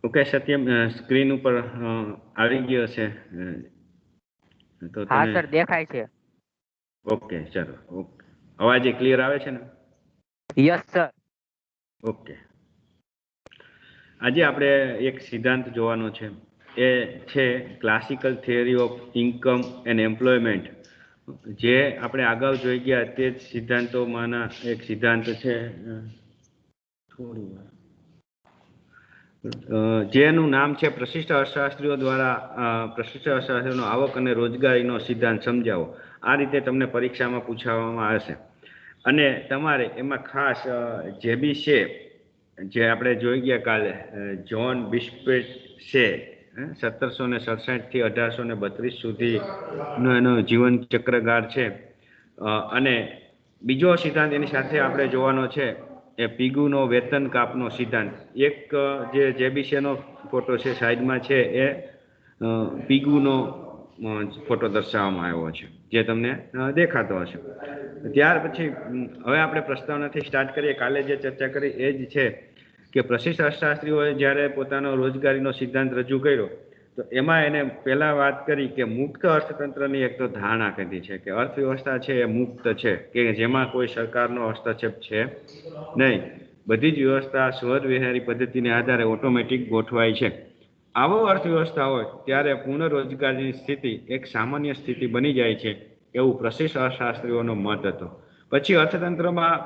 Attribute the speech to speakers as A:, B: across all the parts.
A: Okay Satyam, screen ઉપર આવી ગયો છે તો
B: હા
A: તને
B: સર દેખાય છે.
A: ઓકે ચાલો, ઓકે. અવાજ ક્લિયર આવે છે ને?
B: Yes sir.
A: ઓકે. આજે આપણે એક સિદ્ધાંત જોવાનો છે. એ છે classical theory of income and employment. જે આપણે અગાઉ જોઈ ગયા તે જ સિદ્ધાંતોમાંના એક સિદ્ધાંત છે. થોડી વાર જેનું નામ છે પ્રશિષ્ટ અર્થશાસ્ત્રીઓ દ્વારા પ્રશિષ્ટ અર્થશાસ્ત્રીનો આવક અને રોજગારીનો સિદ્ધાંત સમજાવો. આ રીતે તમને પરીક્ષામાં પૂછવામાં આવશે. અને તમારે એમાં ખાસ જે બી છે, જે આપણે જોઈ ગયા કાલે, જ્હોન બિસ્પેટ છે, 1767 થી 1832 સુધીનો એનો જીવન ચક્રગાળ છે. અને બીજો સિદ્ધાંત એની સાથે આપણે જોવાનો છે એ પીગુનો વેતન કાપનો સિદ્ધાંત. એક જે જેબીસીનો ફોટો છે સાઈડમાં છે એ પીગુનો ફોટો દર્શાવવામાં આવ્યો છે, જે તમને દેખાતો હશે. ત્યાર પછી હવે આપણે પ્રસ્તાવનાથી સ્ટાર્ટ કરીએ. કાલે જે ચર્ચા કરી એ જ છે કે પ્રશિષ્ટ અર્થશાસ્ત્રીઓએ જ્યારે પોતાનો રોજગારીનો સિદ્ધાંત રજૂ કર્યો તો એમાં એને પહેલા વાત કરી કે મુક્ત અર્થતંત્રની એક તો ધારણા કરી છે કે અર્થવ્યવસ્થા છે એ મુક્ત છે, કે જેમાં કોઈ સરકારનો હસ્તક્ષેપ છે નહીં. બધી જ વ્યવસ્થા સ્વવિહારી પદ્ધતિને આધારે ઓટોમેટિક ગોઠવાય છે. આવો અર્થવ્યવસ્થા હોય ત્યારે પૂર્ણ રોજગારીની સ્થિતિ એક સામાન્ય સ્થિતિ બની જાય છે, એવું પ્રશિષ્ટ અર્થશાસ્ત્રીઓનો મત હતો. પછી અર્થતંત્રમાં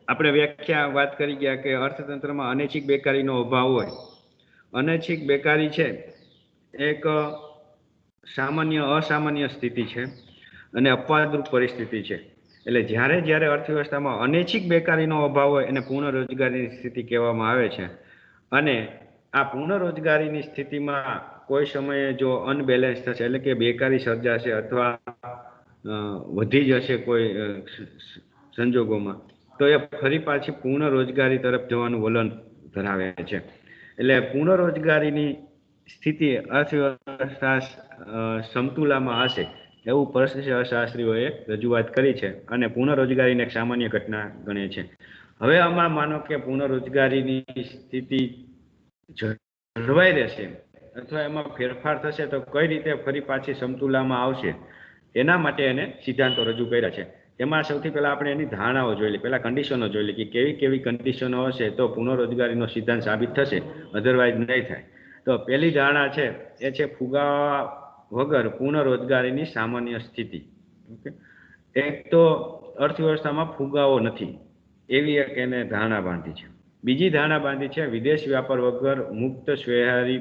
A: આપણે વ્યાખ્યા વાત કરી ગયા કે અર્થતંત્રમાં અનૈચ્છિક બેકારીનો અભાવ હોય. અનૈચ્છિક બેકારી છે એક અસામાન્ય સ્થિતિ છે અને અપવાદરૂપ પરિસ્થિતિ છે. એટલે જ્યારે અર્થવ્યવસ્થામાં અનૈચ્છિક બેકારીનો અભાવ હોય એને પૂર્ણ રોજગારીની સ્થિતિ કહેવામાં આવે છે. અને આ પૂર્ણ રોજગારીની સ્થિતિમાં કોઈ સમયે જો અનબેલેન્સ થશે, એટલે કે બેકારી સર્જાશે અથવા વધી જશે કોઈ સંજોગોમાં, તો એ ફરી પાછી પૂર્ણ રોજગારી તરફ જવાનું વલણ ધરાવે છે. એટલે પૂર્ણ રોજગારીની સ્થિતિ અર્થવ્યવસ્થા સમતુલામાં હશે એવું પ્રશિષ્ટ અર્થશાસ્ત્રીઓએ રજૂઆત કરી છે અને પૂર્ણ રોજગારીને એક સામાન્ય ઘટના ગણે છે. હવે આમાં માનો કે પૂર્ણ રોજગારીની સ્થિતિ જળવાઈ રહેશે અથવા એમાં ફેરફાર થશે તો કઈ રીતે ફરી પાછી સમતુલામાં આવશે, એના માટે એને સિદ્ધાંતો રજૂ કર્યા છે. એમાં સૌથી પહેલા આપણે એની ધારણાઓ જોઈ લઈએ, પહેલા કન્ડિશનો જોઈ લઈએ કે કેવી કન્ડિશનો હશે તો પૂર્ણ રોજગારીનો સિદ્ધાંત સાબિત થશે, અધરવાઇઝ નહીં થાય. તો પહેલી ધારણા છે એ છે ફુગાવા વગર પૂર્ણ રોજગારીની સામાન્ય સ્થિતિ. એક તો અર્થવ્યવસ્થામાં ફુગાવો નથી એવી એક એને ધારણા બાંધી છે. બીજી ધારણા બાંધી છે વિદેશ વ્યાપાર વગર મુક્ત સ્વેહારી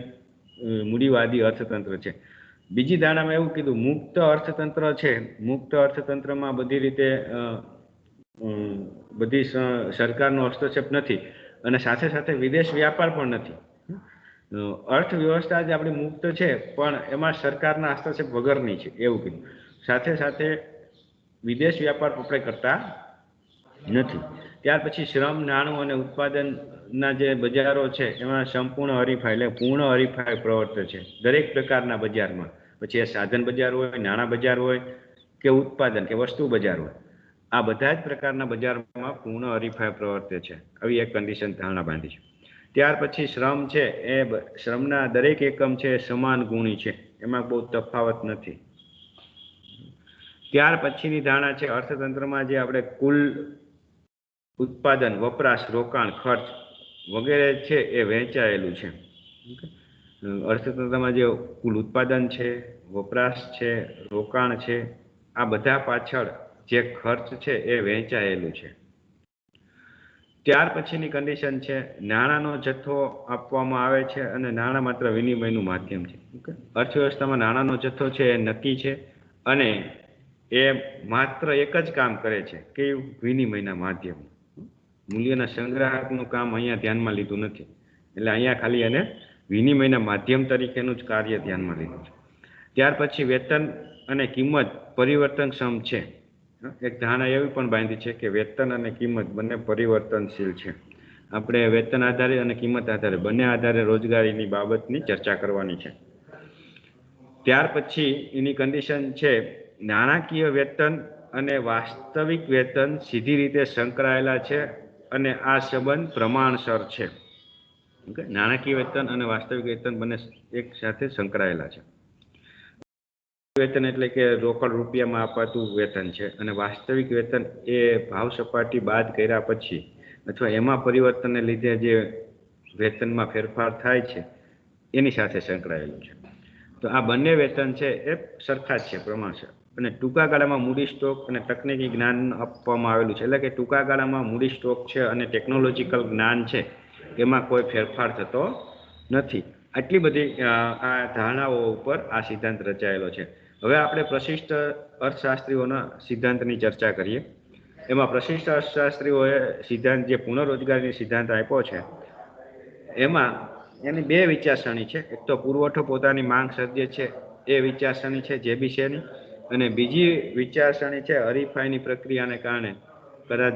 A: મૂડીવાદી અર્થતંત્ર છે. બીજી ધારણામાં એવું કીધું મુક્ત અર્થતંત્ર છે, મુક્ત અર્થતંત્રમાં બધી રીતે બધી સરકારનો હસ્તક્ષેપ નથી અને સાથે સાથે વિદેશ વ્યાપાર પણ નથી. અર્થવ્યવસ્થા જે આપણી મુક્ત છે પણ એમાં સરકારના હસ્તક્ષેપ વગરની છે એવું કીધું. સાથે સાથે વિદેશ વ્યાપાર આપણે કરતા નથી. ત્યાર પછી શ્રમ, નાણું અને ઉત્પાદનના જે બજારો છે એમાં સંપૂર્ણ હરીફાઈ, એટલે પૂર્ણ હરીફાઈ પ્રવર્તે છે દરેક પ્રકારના બજારમાં. પછી એ સાધન બજાર હોય, નાણાં બજાર હોય કે ઉત્પાદન કે વસ્તુ બજાર હોય, આ બધા જ પ્રકારના બજારમાં પૂર્ણ હરીફાઈ પ્રવર્તે છે. આવી એક કન્ડિશન ધારણા બાંધી છે. ત્યાર પછી શ્રમ છે એ શ્રમના દરેક એકમ છે સમાન ગુણી છે, એમાં બહુ તફાવત નથી. ત્યાર પછીની ધારણા છે અર્થતંત્રમાં જે આપણે કુલ ઉત્પાદન, વપરાશ, રોકાણ, ખર્ચ વગેરે છે એ વહેંચાયેલું છે. અર્થતંત્રમાં જે કુલ ઉત્પાદન છે, વપરાશ છે, રોકાણ છે, આ બધા પાછળ જે ખર્ચ છે એ વહેંચાયેલું છે. ત્યાર પછીની કન્ડિશન છે નાણાંનો જથ્થો આપવામાં આવે છે અને નાણાં માત્ર વિનિમયનું માધ્યમ છે. અર્થવ્યવસ્થામાં નાણાંનો જથ્થો છે એ નક્કી છે અને એ માત્ર એક જ કામ કરે છે કે વિનિમયના માધ્યમ. મૂલ્યના સંગ્રાહકનું કામ અહીંયા ધ્યાનમાં લીધું નથી. એટલે અહીંયા ખાલી એને વિનિમયના માધ્યમ તરીકેનું જ કાર્ય ધ્યાનમાં લીધું છે. ત્યાર પછી વેતન અને કિંમત પરિવર્તનક્ષમ છે. એક ધારણા એવી પણ બાંધી છે કે વેતન અને કિંમત બંને પરિવર્તનશીલ છે. આપણે વેતન આધારે અને કિંમત આધારે બંને આધારે રોજગારીની બાબતની ચર્ચા કરવાની છે. ત્યાર પછી એની કન્ડિશન છે નાણાકીય વેતન અને વાસ્તવિક વેતન સીધી રીતે સંકળાયેલા છે અને આ સંબંધ પ્રમાણસર છે. ઓકે, નાણાકીય વેતન અને વાસ્તવિક વેતન બંને એક સાથે સંકળાયેલા છે. વેતન એટલે કે રોકડ રૂપિયામાં અપાતું વેતન છે, અને વાસ્તવિક વેતન એ ભાવ સપાટી બાદ કર્યા પછી અથવા એમાં પરિવર્તનને લીધે જે વેતનમાં ફેરફાર થાય છે એની સાથે સંકળાયેલું છે. તો આ બંને વેતન છે એ સરખા જ છે, પ્રમાણસર, અને ટૂંકા ગાળામાં મૂડી સ્ટોક અને તકનીકી જ્ઞાન આપવામાં આવેલું છે. એટલે કે ટૂંકા ગાળામાં મૂડી સ્ટોક છે અને ટેકનોલોજીકલ જ્ઞાન છે, એમાં કોઈ ફેરફાર થતો નથી. આટલી બધી આ ધારણાઓ ઉપર આ સિદ્ધાંત રચાયેલો છે. હવે આપણે પ્રશિષ્ટ અર્થશાસ્ત્રીઓના સિદ્ધાંતની ચર્ચા કરીએ. એમાં પ્રશિષ્ટ અર્થશાસ્ત્રીઓએ સિદ્ધાંત જે પુનઃરોજગારીનો સિદ્ધાંત આપ્યો છે, એમાં એની બે વિચારસરણી છે. એક તો પુરવઠો પોતાની માંગ સર્જે છે એ વિચારસરણી છે જેબીસેની, અને બીજી વિચારસરણી છે હરીફાઈની પ્રક્રિયાને કારણે કદાચ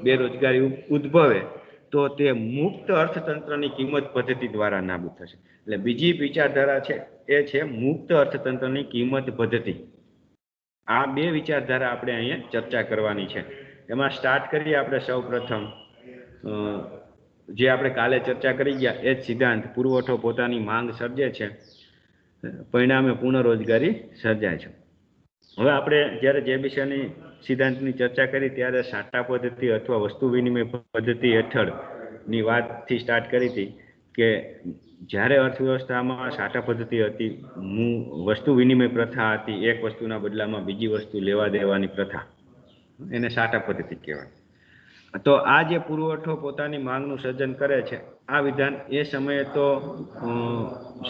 A: બેરોજગારી ઉદ્ભવે તો તે મુક્ત અર્થતંત્રની કિંમત પદ્ધતિ દ્વારા નાબૂદ થશે. એટલે બીજી વિચારધારા છે એ છે મુક્ત અર્થતંત્રની કિંમત પદ્ધતિ. આ બે વિચારધારા આપણે અહીંયા ચર્ચા કરવાની છે. એમાં સ્ટાર્ટ કરીએ આપણે સૌ પ્રથમ જે આપણે કાલે ચર્ચા કરી ગયા એ જ સિદ્ધાંત, પુરવઠો પોતાની માંગ સર્જે છે, પરિણામે પુનઃરોજગારી સર્જાય છે. હવે આપણે જ્યારે જેબીસેની સિદ્ધાંતની ચર્ચા કરી ત્યારે સાટા પદ્ધતિ અથવા વસ્તુ વિનિમય પદ્ધતિ હેઠળની વાતથી સ્ટાર્ટ કરી હતી કે જ્યારે અર્થવ્યવસ્થામાં સાટા પદ્ધતિ હતી, વસ્તુ વિનિમય પ્રથા હતી, એક વસ્તુના બદલામાં બીજી વસ્તુ લેવા દેવાની પ્રથા, એને સાટા પદ્ધતિ કહેવાય. તો આ જે પુરવઠો પોતાની માંગનું સર્જન કરે છે, આ વિધાન એ સમયે તો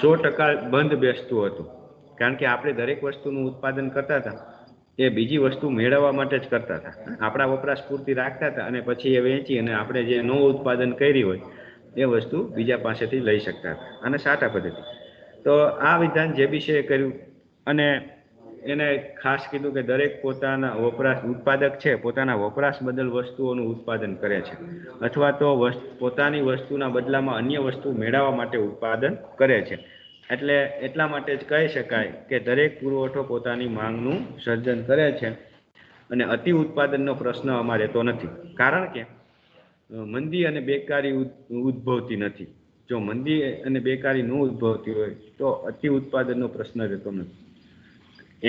A: 100% બંધ બેસતું હતું, કારણ કે આપણે દરેક વસ્તુનું ઉત્પાદન કરતા હતા એ બીજી વસ્તુ મેળવવા માટે જ કરતા હતા. આપણા વપરાશ પૂરતી રાખતા હતા અને પછી એ વેચી અને આપણે જે નવું ઉત્પાદન કરી હોય એ વસ્તુ બીજા પાસેથી લઈ શકતા હતા, અને સાટા પદ્ધતિ. તો આ વિધાન જેબીસીએ કર્યું, અને એને ખાસ કીધું કે દરેક પોતાના વપરાશ ઉત્પાદક છે પોતાના વપરાશ બદલ વસ્તુઓનું ઉત્પાદન કરે છે, અથવા તો પોતાની વસ્તુના બદલામાં અન્ય વસ્તુ મેળવવા માટે ઉત્પાદન કરે છે. એટલે એટલા માટે જ કહી શકાય કે દરેક પુરવઠો પોતાની માંગનું સર્જન કરે છે, અને અતિ ઉત્પાદનનો પ્રશ્ન આમાં રહેતો નથી, કારણ કે મંદી અને બેકારી ઉદ્ભવતી નથી. જો મંદી અને બેકારી ન ઉદ્ભવતી હોય તો અતિ ઉત્પાદનનો પ્રશ્ન રહેતો નથી.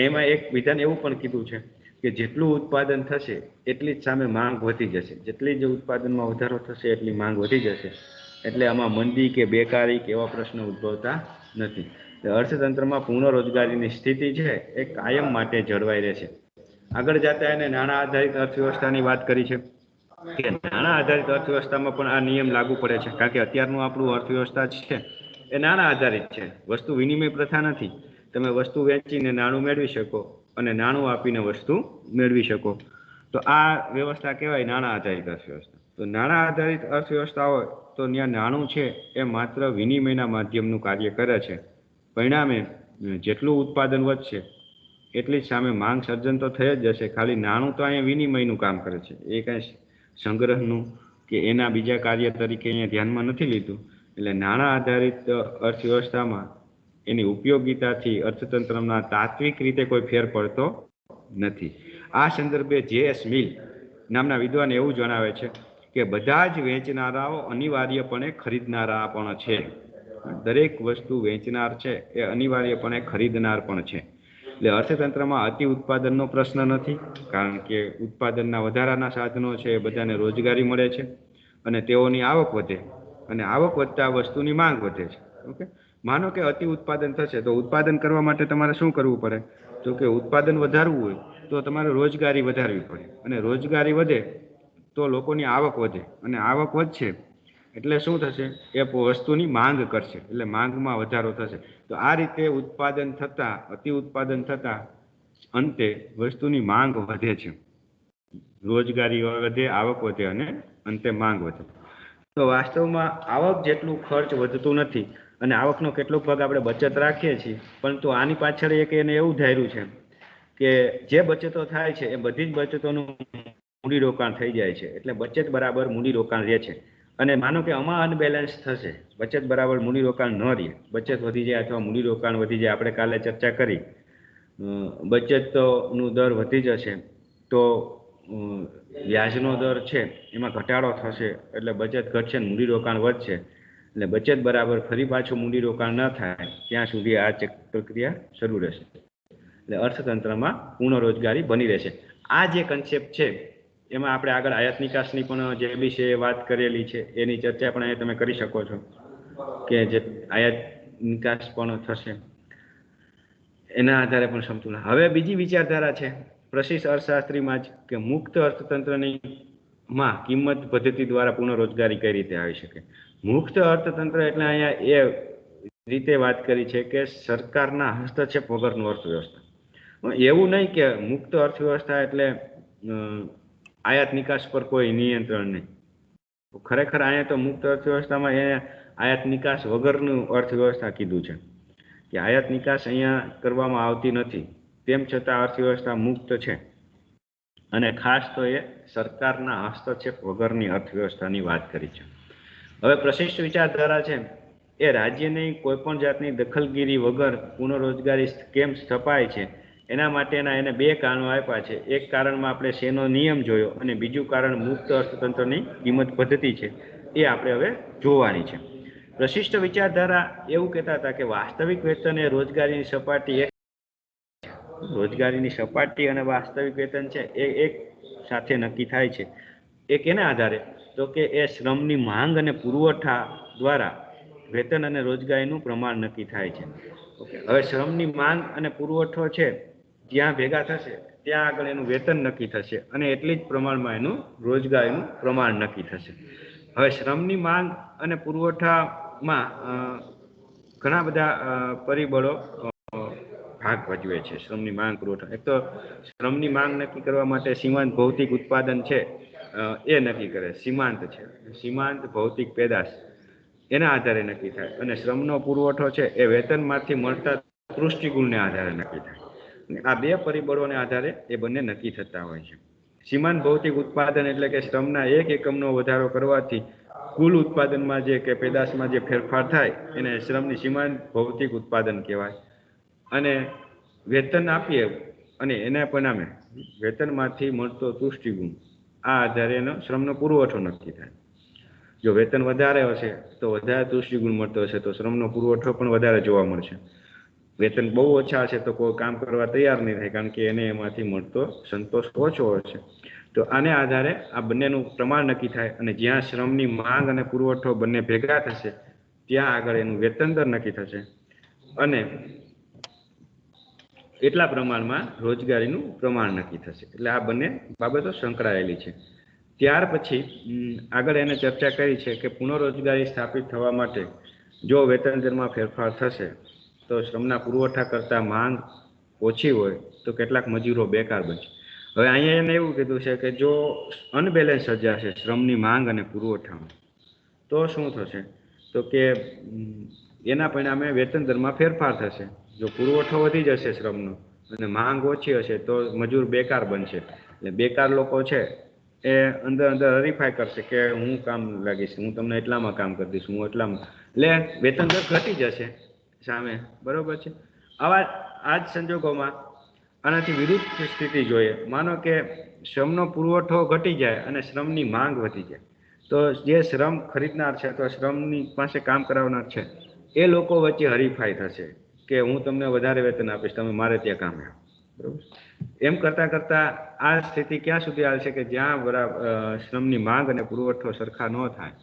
A: એમાં એક વિધાન એવું પણ કીધું છે કે જેટલું ઉત્પાદન થશે એટલી જ સામે માંગ વધી જશે, જેટલી જ ઉત્પાદનમાં વધારો થશે એટલી માંગ વધી જશે. એટલે આમાં મંદી કે બેકારી કે એવા પ્રશ્નો ઉદ્ભવતા નથી. અર્થતંત્રમાં પુનઃરોજગારીની સ્થિતિ છે એ કાયમ માટે જળવાઈ રહેશે. આગળ જતા એને નાણાં આધારિત અર્થવ્યવસ્થાની વાત કરી છે કે નાણાં આધારિત અર્થવ્યવસ્થામાં પણ આ નિયમ લાગુ પડે છે, કારણ કે અત્યારનું આપણું અર્થવ્યવસ્થા છે એ નાણાં આધારિત છે, વસ્તુ વિનિમય પ્રથા નથી. તમે વસ્તુ વેચીને નાણું મેળવી શકો અને નાણું આપીને વસ્તુ મેળવી શકો. તો આ વ્યવસ્થા કહેવાય નાણાં આધારિત અર્થવ્યવસ્થા. તો નાણાં આધારિત અર્થવ્યવસ્થા હોય તો ત્યાં નાણું છે એ માત્ર વિનિમયના માધ્યમનું કાર્ય કરે છે. પરિણામે જેટલું ઉત્પાદન વધશે એટલી જ સામે માંગ સર્જન તો થઈ જ જશે, ખાલી નાણું તો અહીંયા વિનિમયનું કામ કરે છે, એ કાંઈ સંગ્રહનું કે એના બીજા કાર્ય તરીકે અહીંયા ધ્યાનમાં નથી લીધું. એટલે નાણાં આધારિત અર્થવ્યવસ્થામાં એની ઉપયોગિતાથી અર્થતંત્રના તાત્વિક રીતે કોઈ ફેર પડતો નથી. આ સંદર્ભે જે.એસ. મિલ નામના વિદ્વાન એવું જણાવે છે કે બધા જ વેચનારાઓ અનિવાર્યપણે ખરીદનારા પણ છે. દરેક વસ્તુ વેચનાર છે એ અનિવાર્યપણે ખરીદનાર પણ છે. એટલે અર્થતંત્રમાં અતિ ઉત્પાદનનો પ્રશ્ન નથી, કારણ કે ઉત્પાદનના વધારાના સાધનો છે એ બધાને રોજગારી મળે છે અને તેઓની આવક વધે, અને આવક વધતા વસ્તુની માંગ વધે છે. ઓકે, માનો કે અતિ ઉત્પાદન થશે તો ઉત્પાદન કરવા માટે તમારે શું કરવું પડે? તો કે ઉત્પાદન વધારવું હોય તો તમારે રોજગારી વધારવી પડે, અને રોજગારી વધે તો લોકોની આવક વધે, અને આવક વધશે એટલે શું થશે? એ વસ્તુની માંગ કરશે, એટલે માંગમાં વધારો થશે. તો આ રીતે ઉત્પાદન થતાં, અતિ ઉત્પાદન થતાં અંતે વસ્તુની માંગ વધે છે, રોજગારી વધે, આવક વધે અને અંતે માંગ વધે. તો વાસ્તવમાં આવક જેટલું ખર્ચ વધતું નથી, અને આવકનો કેટલોક ભાગ આપણે બચત રાખીએ છીએ, પરંતુ આની પાછળ એક એને એવું ધાર્યું છે કે જે બચતો થાય છે એ બધી જ બચતોનું મૂડીરોકાણ થઈ જાય છે, એટલે બચત બરાબર મૂડીરોકાણ રહે છે. અને માનો કે આમાં અનબેલેન્સ થશે, બચત બરાબર મૂડીરોકાણ ન રહે, બચત વધી જાય અથવા મૂડીરોકાણ વધી જાય, આપણે કાલે ચર્ચા કરી બચતનો દર વધી જશે તો વ્યાજનો દર છે એમાં ઘટાડો થશે, એટલે બચત ઘટશે ને મૂડીરોકાણ વધશે. એટલે બચત બરાબર ફરી પાછું મૂડીરોકાણ ન થાય ત્યાં સુધી આ પ્રક્રિયા શરૂ રહેશે. એટલે અર્થતંત્રમાં પૂર્ણ રોજગારી બની રહેશે. આ જે કન્સેપ્ટ છે એમાં આપણે આગળ આયાત નિકાસની પણ જે બી છે વાત કરેલી છે, એની ચર્ચા પણ અહીંયા તમે કરી શકો છો કે જે આયાત નિકાસ પણ થશે, એના આધારે પણ સમતુલા. હવે બીજી વિચારધારા છે પ્રશિષ્ટ અર્થશાસ્ત્રીમાં જ કે મુક્ત અર્થતંત્રની માં કિંમત પદ્ધતિ દ્વારા પૂર્ણ રોજગારી કઈ રીતે આવી શકે. મુક્ત અર્થતંત્ર એટલે અહીંયા એ રીતે વાત કરી છે કે સરકારના હસ્તક્ષેપ વગરનું અર્થવ્યવસ્થા. એવું નહીં કે મુક્ત અર્થવ્યવસ્થા એટલે આયાત નિકાસ પર કોઈ નિયંત્રણ નહીં. ખરેખર અહીંયા તો મુક્ત અર્થવ્યવસ્થામાં એ આયાત નિકાસ વગરનું અર્થવ્યવસ્થા કીધું છે કે આયાત નિકાસ અહીંયા કરવામાં આવતી નથી, તેમ છતાં અર્થવ્યવસ્થા મુક્ત છે. અને ખાસ તો એ સરકારના હસ્તક્ષેપ વગરની અર્થવ્યવસ્થાની વાત કરી છે. હવે પ્રશિષ્ટ વિચારધારા છે એ રાજ્યની કોઈ પણ જાતની દખલગીરી વગર પૂર્ણ રોજગારી કેમ સ્થપાય છે એના માટેના એને બે કારણો આપ્યા છે. એક કારણમાં આપણે શેનો નિયમ જોયો અને બીજું કારણ મુક્ત અર્થતંત્રની કિંમત પદ્ધતિ છે, એ આપણે હવે જોવાની છે. પ્રશિષ્ટ વિચારધારા એવું કહેતા હતા કે વાસ્તવિક વેતન એ રોજગારીની સપાટી અને વાસ્તવિક વેતન છે એ એક સાથે નક્કી થાય છે. એ કેના આધારે? તો કે એ શ્રમની માંગ અને પુરવઠા દ્વારા વેતન અને રોજગારીનું પ્રમાણ નક્કી થાય છે. ઓકે, હવે શ્રમની માંગ અને પુરવઠો છે જ્યાં ભેગા થશે ત્યાં આગળ એનું વેતન નક્કી થશે અને એટલી જ પ્રમાણમાં એનું રોજગારીનું પ્રમાણ નક્કી થશે. હવે શ્રમની માંગ અને પુરવઠામાં ઘણા બધા પરિબળો ભાગ ભજવે છે. શ્રમની માંગ પુરવઠા, એક તો શ્રમની માંગ નક્કી કરવા માટે સીમાંત ભૌતિક ઉત્પાદન છે એ નક્કી કરે. સીમાંત છે, સીમાંત ભૌતિક પેદાશ એના આધારે નક્કી થાય. અને શ્રમનો પુરવઠો છે એ વેતનમાંથી મળતા તૃષ્ટિગુણને આધારે નક્કી થાય. આ બે પરિબળોને આધારે એ બંને નક્કી થતા હોય છે. સીમાંત ભૌતિક ઉત્પાદન એટલે કે શ્રમના એક એકમનો વધારો કરવાથી કુલ ઉત્પાદનમાં જે કે પેદાશમાં જે ફેરફાર થાય એને શ્રમની સીમાંત ભૌતિક ઉત્પાદન કહેવાય. અને વેતન આપીએ અને એના પરિણામે વેતનમાંથી મળતો તૃષ્ટિગુણ, આ આધારે એનો શ્રમનો પુરવઠો નક્કી થાય. જો વેતન વધારે હશે તો વધારે તૃષ્ટિગુણ મળતો હશે તો શ્રમનો પુરવઠો પણ વધારે જોવા મળશે. વેતન બહુ ઓછા હશે તો કોઈ કામ કરવા તૈયાર નહીં થાય, કારણ કે એને એમાંથી મળતો સંતોષ ઓછો હશે. તો આને આધારે આ બંનેનું પ્રમાણ નક્કી થાય અને જ્યાં શ્રમની માંગ અને પુરવઠો બંને ભેગા થશે ત્યાં આગળ એનું વેતન દર નક્કી થશે અને એટલા પ્રમાણમાં રોજગારીનું પ્રમાણ નક્કી થશે. એટલે આ બંને બાબતો સંકળાયેલી છે. ત્યાર પછી આગળ એને ચર્ચા કરી છે કે પૂર્ણ રોજગારી સ્થાપિત થવા માટે જો વેતન દરમાં ફેરફાર થશે તો શ્રમના પુરવઠા કરતાં માંગ ઓછી હોય તો કેટલાક મજૂરો બેકાર બનશે. હવે અહીંયા એને એવું કીધું છે કે જો અનબેલેન્સ સર્જાશે શ્રમની માંગ અને પુરવઠામાં તો શું થશે? તો કે એના પરિણામે વેતન દરમાં ફેરફાર થશે. જો પુરવઠો વધી જશે શ્રમનો અને માંગ ઓછી હશે તો મજૂર બેકાર બનશે. એટલે બેકાર લોકો છે એ અંદર હરીફાઈ કરશે કે હું કામ લાગીશ, હું તમને એટલામાં કામ કરી દઈશ, હું એટલામાં, એટલે વેતન દર ઘટી જશે સામે. બરોબર છે. આ જ સંજોગોમાં આનાથી વિરુદ્ધ સ્થિતિ જોઈએ. માનો કે શ્રમનો પુરવઠો ઘટી જાય અને શ્રમની માંગ વધી જાય તો જે શ્રમ ખરીદનાર છે અથવા શ્રમની પાસે કામ કરાવનાર છે એ લોકો વચ્ચે હરીફાઈ થશે કે હું તમને વધારે વેતન આપીશ, તમે મારે ત્યાં કામ આવો. બરોબર. એમ કરતાં કરતાં આ સ્થિતિ ક્યાં સુધી આવશે કે જ્યાં બરાબર શ્રમની માંગ અને પુરવઠો સરખા ન થાય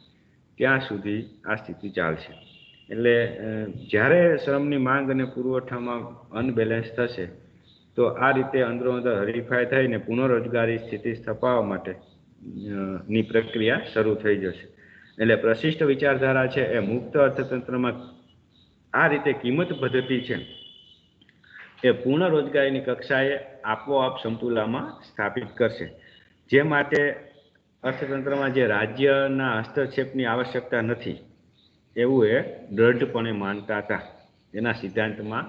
A: ત્યાં સુધી આ સ્થિતિ ચાલશે. એટલે જ્યારે શ્રમની માંગ અને પુરવઠામાં અનબેલેન્સ થશે તો આ રીતે અંદરો અંદર હરીફાઈ થઈને પુનઃરોજગારી સ્થિતિ સ્થપાવવા માટે ની પ્રક્રિયા શરૂ થઈ જશે. એટલે પ્રશિષ્ટ વિચારધારા છે એ મુક્ત અર્થતંત્રમાં આ રીતે કિંમત પદ્ધતિ છે એ પૂર્ણ રોજગારીની કક્ષાએ આપોઆપ સમતુલામાં સ્થાપિત કરશે. જે માટે અર્થતંત્રમાં જે રાજ્યના હસ્તક્ષેપની આવશ્યકતા નથી એવું એ દ્રઢપણે માનતા હતા. એના સિદ્ધાંતમાં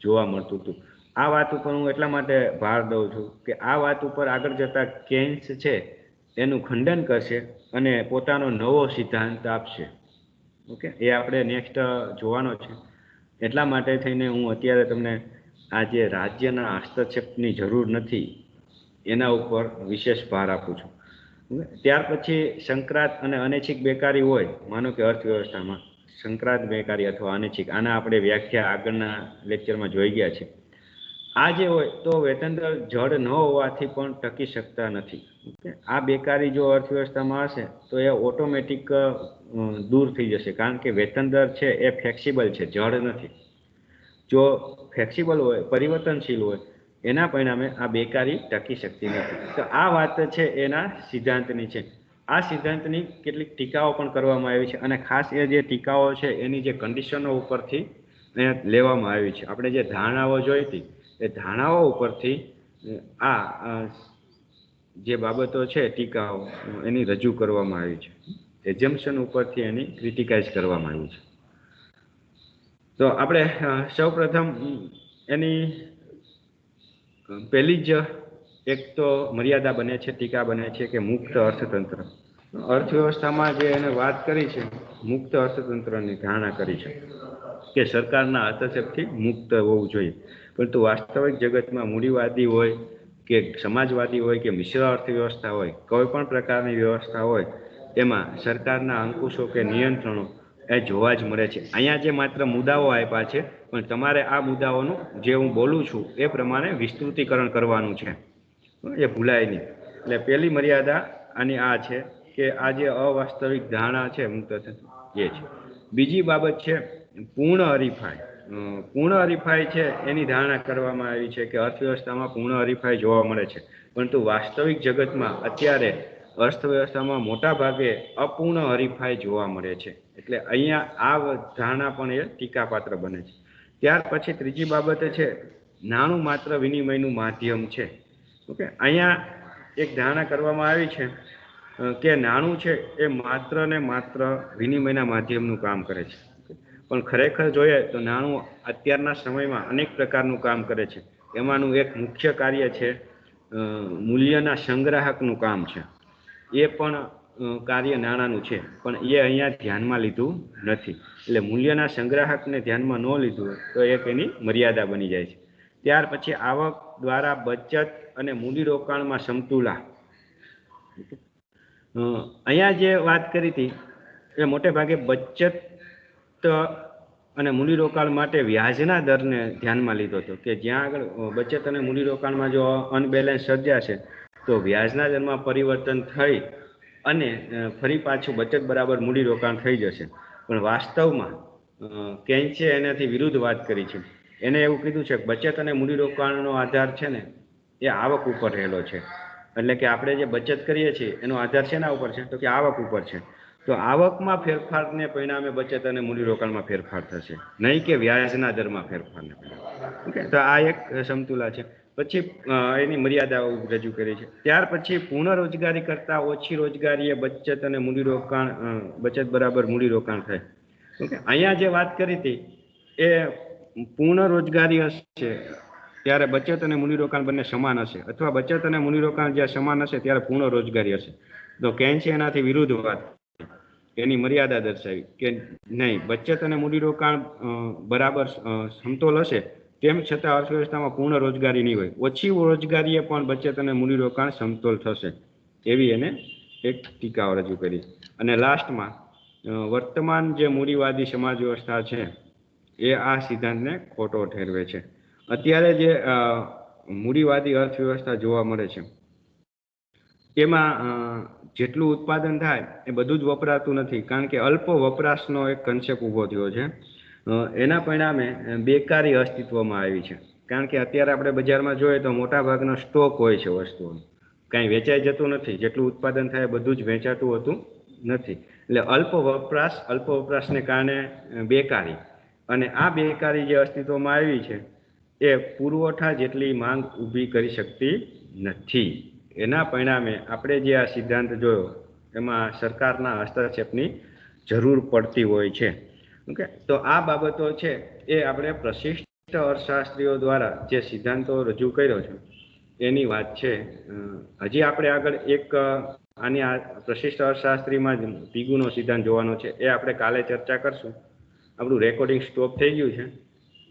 A: જોવા મળતું હતું. આ વાત ઉપર હું એટલા માટે ભાર દઉં છું કે આ વાત ઉપર આગળ જતા કેન્સ છે એનું ખંડન કરશે અને પોતાનો નવો સિદ્ધાંત આપશે. ઓકે, એ આપણે નેક્સ્ટ જોવાનો છે. એટલા માટે થઈને હું અત્યારે તમને આ જે રાજ્યના હસ્તક્ષેપની જરૂર નથી એના ઉપર વિશેષ ભાર આપું છું. ત્યાર પછી સંક્રાંત અને અનૈચ્છિક બેકારી હોય, માનો કે અર્થવ્યવસ્થામાં સંક્રાંત બેકારી અથવા અનૈચ્છિક, આના આપણે વ્યાખ્યા આગળના લેક્ચરમાં જોઈ ગયા છે. આ જે હોય તો વેતન દર જડ ન હોવાથી પણ ટકી શકતા નથી. ઓકે, આ બેકારી જો અર્થવ્યવસ્થામાં હશે તો એ ઓટોમેટિક દૂર થઈ જશે, કારણ કે વેતન દર છે એ ફ્લેક્સિબલ છે, જડ નથી. જો ફ્લેક્સિબલ હોય, પરિવર્તનશીલ હોય, એના પરિણામે આ બેકારી ટકી શકતી નથી. તો આ વાત છે એના સિદ્ધાંતની છે. આ સિદ્ધાંતની કેટલીક ટીકાઓ પણ કરવામાં આવી છે, અને ખાસ એ જે ટીકાઓ છે એની જે કન્ડિશનો ઉપરથી અહીંયા લેવામાં આવી છે. આપણે જે ધારણાઓ જોઈ હતી એ ધારણાઓ ઉપરથી આ જે બાબતો છે ટીકાઓ એની રજૂ કરવામાં આવી છે. એઝમ્પશન ઉપરથી એની ક્રિટિકાઇઝ કરવામાં આવી છે. તો આપણે સૌપ્રથમ એની પહેલી જ એક તો મર્યાદા બને છે, ટીકા બને છે કે મુક્ત અર્થતંત્ર. અર્થવ્યવસ્થામાં જે એને વાત કરી છે, મુક્ત અર્થતંત્રની ધારણા કરી છે કે સરકારના હસ્તક્ષેપથી મુક્ત હોવું જોઈએ. પરંતુ વાસ્તવિક જગતમાં મૂડીવાદી હોય કે સમાજવાદી હોય કે મિશ્ર અર્થવ્યવસ્થા હોય, કોઈ પણ પ્રકારની વ્યવસ્થા હોય, એમાં સરકારના અંકુશો કે નિયંત્રણો એ જોવા જ મળે છે. અહીંયા જે માત્ર મુદ્દાઓ આપ્યા છે, પણ તમારે આ મુદ્દાઓનું જે હું બોલું છું એ પ્રમાણે વિસ્તૃતીકરણ કરવાનું છે, એ ભૂલાય નહીં. એટલે પહેલી મર્યાદા આની આ છે કે આ જે અવાસ્તવિક ધારણા છે મુક્ત એ છે. બીજી બાબત છે પૂર્ણ હરીફાઈ. પૂર્ણ હરીફાઈ છે એની ધારણા કરવામાં આવી છે કે અર્થવ્યવસ્થામાં પૂર્ણ હરીફાઈ જોવા મળે છે, પરંતુ વાસ્તવિક જગતમાં અત્યારે અર્થવ્યવસ્થામાં મોટા ભાગે અપૂર્ણ હરીફાઈ જોવા મળે છે. એટલે અહીંયા આ ધારણા પણ એ ટીકાપાત્ર બને છે. ત્યાર પછી ત્રીજી બાબત છે નાણું માત્ર વિનિમયનું માધ્યમ છે. ઓકે, અહીંયા એક ધારણા કરવામાં આવી છે કે નાણું છે એ માત્ર ને માત્ર વિનિમયના માધ્યમનું કામ કરે છે. પણ ખરેખર જોઈએ તો નાણું અત્યારના સમયમાં અનેક પ્રકારનું કામ કરે છે. એમાંનું એક મુખ્ય કાર્ય છે મૂલ્યના સંગ્રાહકનું કામ છે. એ પણ કાર્ય નાણાંનું છે, પણ એ અહીંયા ધ્યાનમાં લીધું નથી. એટલે મૂલ્યના સંગ્રાહકને ધ્યાનમાં ન લીધું તો એક એની મર્યાદા બની જાય છે. ત્યાર પછી આવક દ્વારા બચત અને મૂડીરોકાણમાં સમતુલા. અહીંયા જે વાત કરી હતી એ મોટે ભાગે બચત અને મૂડીરોકાણ માટે વ્યાજના દરને ધ્યાનમાં લીધો હતો, કે જ્યાં આગળ બચત અને મૂડીરોકાણમાં જો અનબેલેન્સ સર્જાશે તો વ્યાજના દરમાં પરિવર્તન થઈ અને ફરી પાછું બચત બરાબર મૂડીરોકાણ થઈ જશે. પણ વાસ્તવમાં કેન્સે એનાથી વિરુદ્ધ વાત કરી છે. એને એવું કીધું છે કે બચત અને મૂડીરોકાણનો આધાર છે ને એ આવક ઉપર રહેલો છે. એટલે કે આપણે જે બચત કરીએ છીએ એનો આધાર શેના ઉપર છે? તો કે આવક ઉપર છે. તો આવકમાં ફેરફારને પરિણામે બચત અને મૂડીરોકાણમાં ફેરફાર થશે, નહીં કે વ્યાજના દરમાં ફેરફારને પરિણામે. ઓકે, તો આ એક સમતુલા છે. પછી એની મર્યાદાઓ રજૂ કરી છે. ત્યાર પછી પૂર્ણ રોજગારી કરતાં ઓછી રોજગારીએ બચત અને મૂડીરોકાણ બચત બરાબર મૂડીરોકાણ થાય. ઓકે, અહીંયા જે વાત કરી હતી એ પૂર્ણ રોજગારી હશે ત્યારે બચત અને મૂડીરોકાણ બંને સમાન હશે, અથવા બચત અને મૂડીરોકાણ જ્યાં સમાન હશે ત્યારે પૂર્ણ રોજગારી હશે. તો કેન્સે એનાથી વિરુદ્ધ વાત, એની મર્યાદા દર્શાવી કે નહીં, બચત અને મૂડીરોકાણ બરાબર સમતોલ હશે તેમ છતાં અર્થવ્યવસ્થામાં પૂર્ણ રોજગારી નહીં હોય. ઓછી રોજગારીએ પણ બચત અને મૂડીરોકાણ સમતોલ થશે, એવી એને એક ટીકાઓ રજૂ કરી. અને લાસ્ટમાં વર્તમાન જે મૂડીવાદી સમાજ વ્યવસ્થા છે એ આ સિદ્ધાંતને ખોટો ઠેરવે છે. અત્યારે જે મૂડીવાદી અર્થવ્યવસ્થા જોવા મળે છે એમાં જેટલું ઉત્પાદન થાય એ બધું જ વપરાતું નથી, કારણ કે અલ્પ વપરાશનો એક કન્સેપ્ટ ઊભો થયો છે. એના પરિણામે બેકારી અસ્તિત્વમાં આવી છે, કારણ કે અત્યારે આપણે બજારમાં જોઈએ તો મોટા ભાગનો સ્ટોક હોય છે વસ્તુઓનો, કાંઈ વેચાઈ જતું નથી. જેટલું ઉત્પાદન થાય બધું જ વેચાતું હોતું નથી. એટલે અલ્પ વપરાશને કારણે બેકારી, અને આ બેકારી જે અસ્તિત્વમાં આવી છે એ પુરવઠા જેટલી માંગ ઊભી કરી શકતી નથી. એના પરિણામે આપણે જે આ સિદ્ધાંત જોયો એમાં સરકારના હસ્તક્ષેપની જરૂર પડતી હોય છે. ઓકે, તો આ બાબતો છે એ આપણે પ્રશિષ્ટ અર્થશાસ્ત્રીઓ દ્વારા જે સિદ્ધાંતો રજૂ કર્યો છે એની વાત છે. હજી આપણે આગળ એક આની આ પ્રશિષ્ટ અર્થશાસ્ત્રીમાં જ પીગુનો સિદ્ધાંત જોવાનો છે, એ આપણે કાલે ચર્ચા કરશું. આપણું રેકોર્ડિંગ સ્ટોપ થઈ ગયું છે.